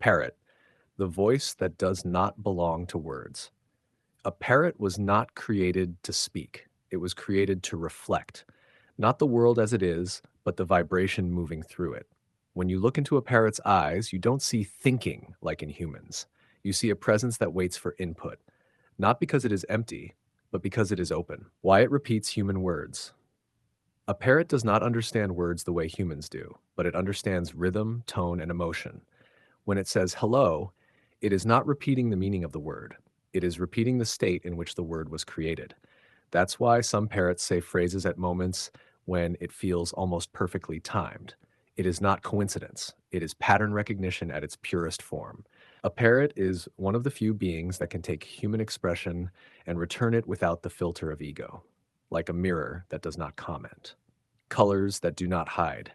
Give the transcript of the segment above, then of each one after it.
Parrot, the voice that does not belong to words. A parrot was not created to speak. It was created to reflect, not the world as it is, but the vibration moving through it. When you look into a parrot's eyes, you don't see thinking like in humans. You see a presence that waits for input, not because it is empty, but because it is open. Why it repeats human words. A parrot does not understand words the way humans do, but it understands rhythm, tone, and emotion. When it says hello, it is not repeating the meaning of the word. It is repeating the state in which the word was created. That's why some parrots say phrases at moments when it feels almost perfectly timed. It is not coincidence. It is pattern recognition at its purest form. A parrot is one of the few beings that can take human expression and return it without the filter of ego, like a mirror that does not comment. Colors that do not hide.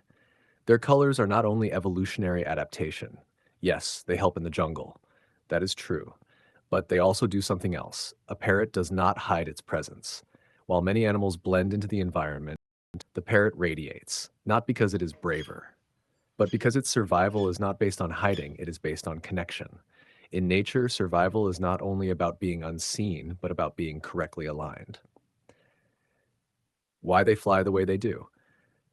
Their colors are not only evolutionary adaptation. Yes, they help in the jungle. That is true. But they also do something else. A parrot does not hide its presence. While many animals blend into the environment, the parrot radiates, not because it is braver, but because its survival is not based on hiding, it is based on connection. In nature, survival is not only about being unseen, but about being correctly aligned. Why they fly the way they do.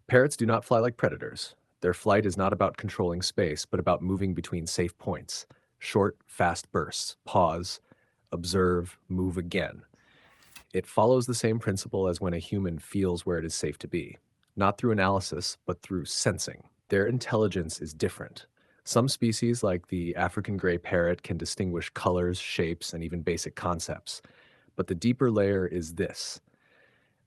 Parrots do not fly like predators. Their flight is not about controlling space, but about moving between safe points. Short, fast bursts, pause, observe, move again. It follows the same principle as when a human feels where it is safe to be, not through analysis, but through sensing. Their intelligence is different. Some species, like the African gray parrot, can distinguish colors, shapes, and even basic concepts. But the deeper layer is this.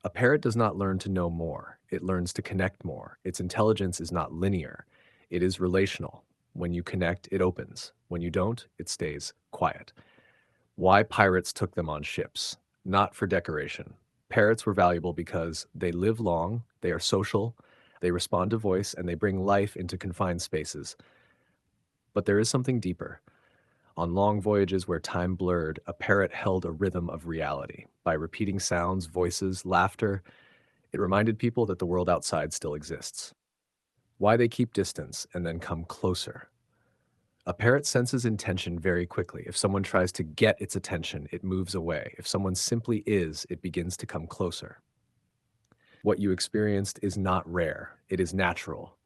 A parrot does not learn to know more, it learns to connect more. Its intelligence is not linear, it is relational. When you connect, it opens. When you don't, it stays quiet. Why pirates took them on ships? Not for decoration. Parrots were valuable because they live long, they are social, they respond to voice, and they bring life into confined spaces. But there is something deeper. On long voyages where time blurred, a parrot held a rhythm of reality. By repeating sounds, voices, laughter, it reminded people that the world outside still exists. Why they keep distance and then come closer. A parrot senses intention very quickly. If someone tries to get its attention, it moves away. If someone simply is, it begins to come closer. What you experienced is not rare, it is natural.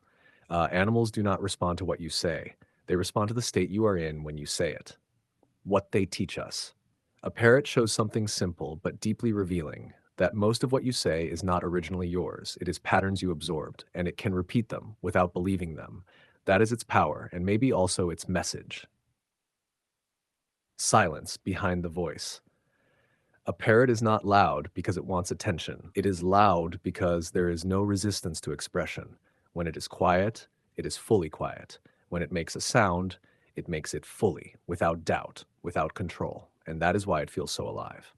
Animals do not respond to what you say, they respond to the state you are in when you say it. What they teach us. A parrot shows something simple but deeply revealing, that most of what you say is not originally yours. It is patterns you absorbed, and it can repeat them without believing them. That is its power, and maybe also its message. Silence behind the voice. A parrot is not loud because it wants attention. It is loud because there is no resistance to expression. When it is quiet, it is fully quiet. When it makes a sound, it makes it fully, without doubt, without control. And that is why it feels so alive.